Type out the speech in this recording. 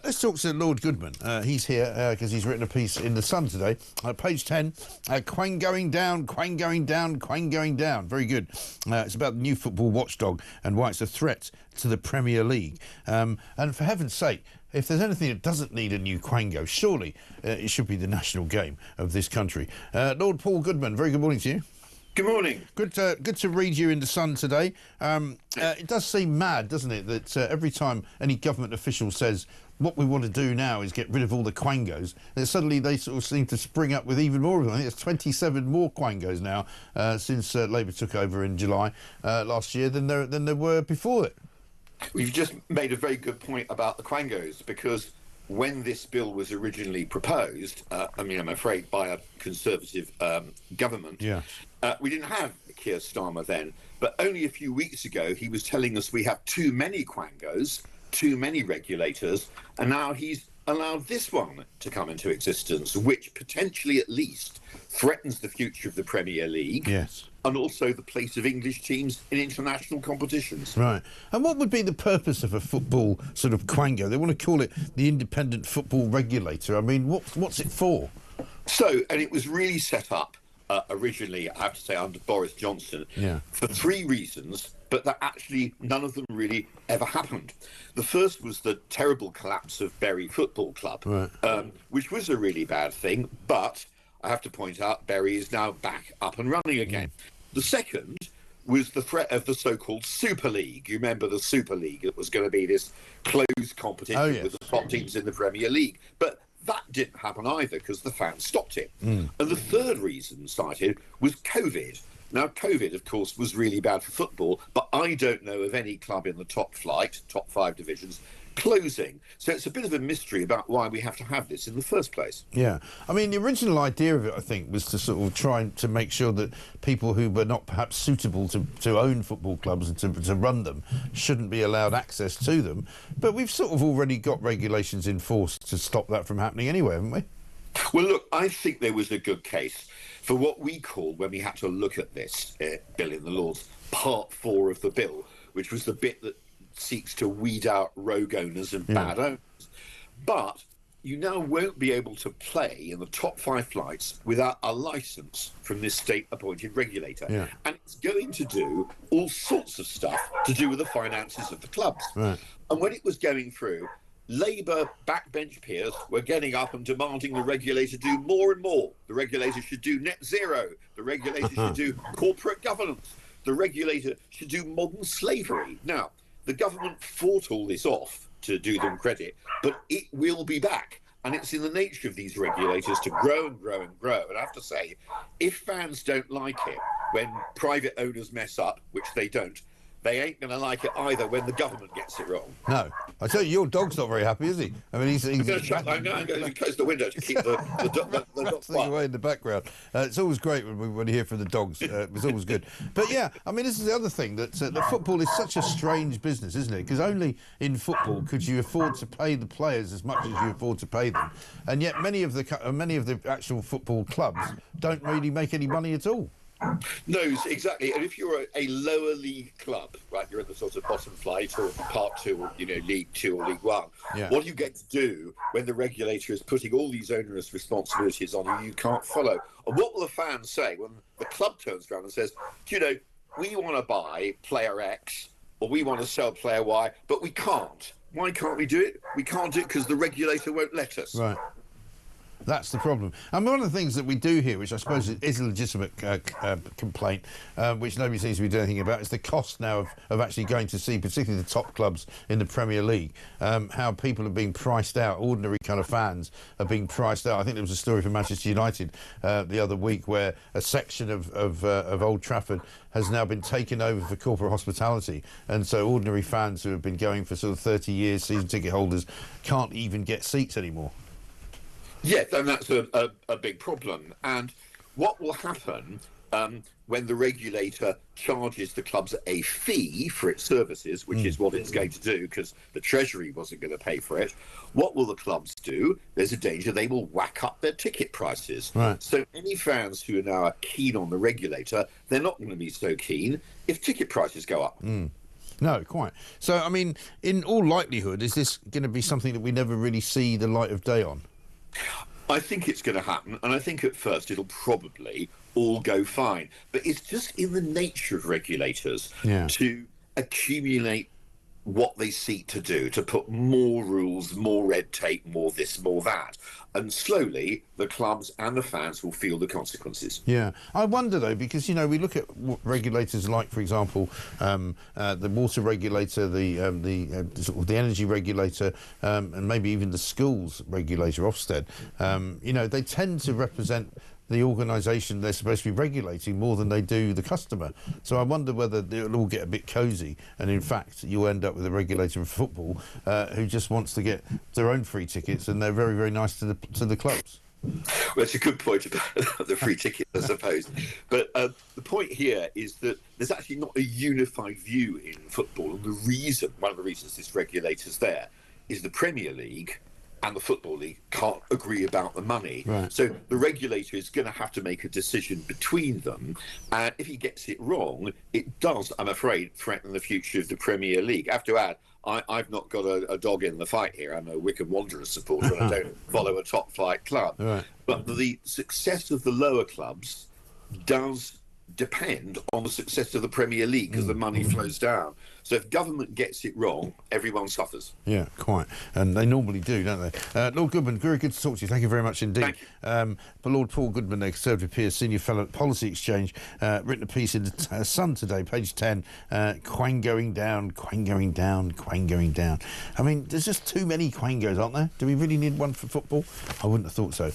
Let's talk to Lord Goodman. He's here because he's written a piece in The Sun today. Page 10, Quang going down, Quang going down, Quang going down. Very good. It's about the new football watchdog and why it's a threat to the Premier League. And for heaven's sake, if there's anything that doesn't need a new Quango, surely it should be the national game of this country. Lord Paul Goodman, very good morning to you. Good morning. Good to read you in The Sun today. It does seem mad, doesn't it, that every time any government official says what we want to do now is get rid of all the Quangos, that suddenly they sort of seem to spring up with even more of them. I think there's 27 more Quangos now since Labour took over in July last year than there were before it. You've just made a very good point about the Quangos, because when this bill was originally proposed, I'm afraid by a Conservative government, we didn't have Keir Starmer then. But only a few weeks ago, he was telling us we have too many Quangos, too many regulators, and now he's allowed this one to come into existence, which potentially at least threatens the future of the Premier League. Yes. And also the place of English teams in international competitions. Right. And what would be the purpose of a football sort of Quango? They want to call it the Independent Football Regulator. I mean, what's it for? So, and it was really set up originally, I have to say, under Boris Johnson, for three reasons, but that actually none of them really ever happened. The first was the terrible collapse of Bury Football Club, which was a really bad thing, but I have to point out Bury is now back up and running again. The second was the threat of the so-called Super League. You remember the Super League? It was going to be this closed competition with the top teams in the Premier League. But that didn't happen either because the fans stopped it. And the third reason cited was COVID. Now, COVID, of course, was really bad for football, but I don't know of any club in the top flight, top five divisions, closing. So it's a bit of a mystery about why we have to have this in the first place. Yeah. I mean, the original idea of it, I think, was to sort of try to make sure that people who were not perhaps suitable to own football clubs and to run them shouldn't be allowed access to them. But we've sort of already got regulations in force to stop that from happening anyway, haven't we? Well, look, I think there was a good case for what we called, when we had to look at this bill in the Lords, Part 4 of the bill, which was the bit that seeks to weed out rogue owners and bad owners. But you now won't be able to play in the top five flights without a licence from this state-appointed regulator. And it's going to do all sorts of stuff to do with the finances of the clubs. And when it was going through, Labour backbench peers were getting up and demanding the regulator do more and more. The regulator should do net zero. The regulator should do corporate governance. The regulator should do modern slavery. Now, the government fought all this off, to do them credit, but it will be back. And it's in the nature of these regulators to grow and grow and grow. And I have to say, if fans don't like it when private owners mess up, which they don't, they ain't going to like it either when the government gets it wrong. No. I tell you, your dog's not very happy, is he? I mean, I'm going to close the window to keep the dog quiet. Away in the background. It's always great when you hear from the dogs. It's always good. But yeah, I mean, this is the other thing, that football is such a strange business, isn't it? Because only in football could you afford to pay the players as much as you afford to pay them, and yet many of the actual football clubs don't really make any money at all. No, exactly. And if you're a lower league club, right, you're in the sort of bottom flight or Part 2 or, League 2 or League 1, what do you get to do when the regulator is putting all these onerous responsibilities on you can't follow? And what will the fans say when the club turns around and says, we want to buy player X or we want to sell player Y, but we can't. Why can't we do it? We can't do it because the regulator won't let us. Right. That's the problem. And one of the things that we do here, which I suppose is a legitimate complaint, which nobody seems to be doing anything about, is the cost now of actually going to see, particularly the top clubs in the Premier League, how people are being priced out, ordinary kind of fans are being priced out. I think there was a story from Manchester United the other week where a section of Old Trafford has now been taken over for corporate hospitality, and so ordinary fans who have been going for sort of 30 years, season ticket holders, can't even get seats anymore. Yes, and that's a big problem. And what will happen when the regulator charges the clubs a fee for its services, which is what it's going to do because the Treasury wasn't going to pay for it, what will the clubs do? There's a danger they will whack up their ticket prices. Right. So any fans who are now keen on the regulator, they're not going to be so keen if ticket prices go up. No, quite. So, I mean, in all likelihood, is this going to be something that we never really see the light of day on? I think it's going to happen, and I think at first it'll probably all go fine. But it's just in the nature of regulators to accumulate what they seek to do, to put more rules, more red tape, more this, more that. And slowly, the clubs and the fans will feel the consequences. Yeah. I wonder, though, because, you know, we look at regulators like, for example, the water regulator, sort of the energy regulator, and maybe even the schools regulator, Ofsted. You know, they tend to represent the organisation they're supposed to be regulating more than they do the customer. So I wonder whether it'll all get a bit cosy, and in fact you'll end up with a regulator of football who just wants to get their own free tickets, and they're very, very nice to the clubs. Well, it's a good point about the free ticket, I suppose. But the point here is that there's actually not a unified view in football, and one of the reasons this regulator's there is the Premier League and the Football League can't agree about the money. Right. So the regulator is going to have to make a decision between them. And if he gets it wrong, it does, I'm afraid, threaten the future of the Premier League. I have to add, I've not got a dog in the fight here. I'm a Wycombe Wanderers supporter and I don't follow a top-flight club. Right. But the success of the lower clubs does depend on the success of the Premier League because the money flows down. So if government gets it wrong, everyone suffers. Yeah, quite. And they normally do, don't they? Lord Goodman, very good to talk to you. Thank you very much indeed. But Lord Paul Goodman, the Conservative Peer Senior Fellow at Policy Exchange, written a piece in the Sun today, page 10, Quang going down, Quang going down, Quang going down. I mean, there's just too many Quangos, aren't there? Do we really need one for football? I wouldn't have thought so.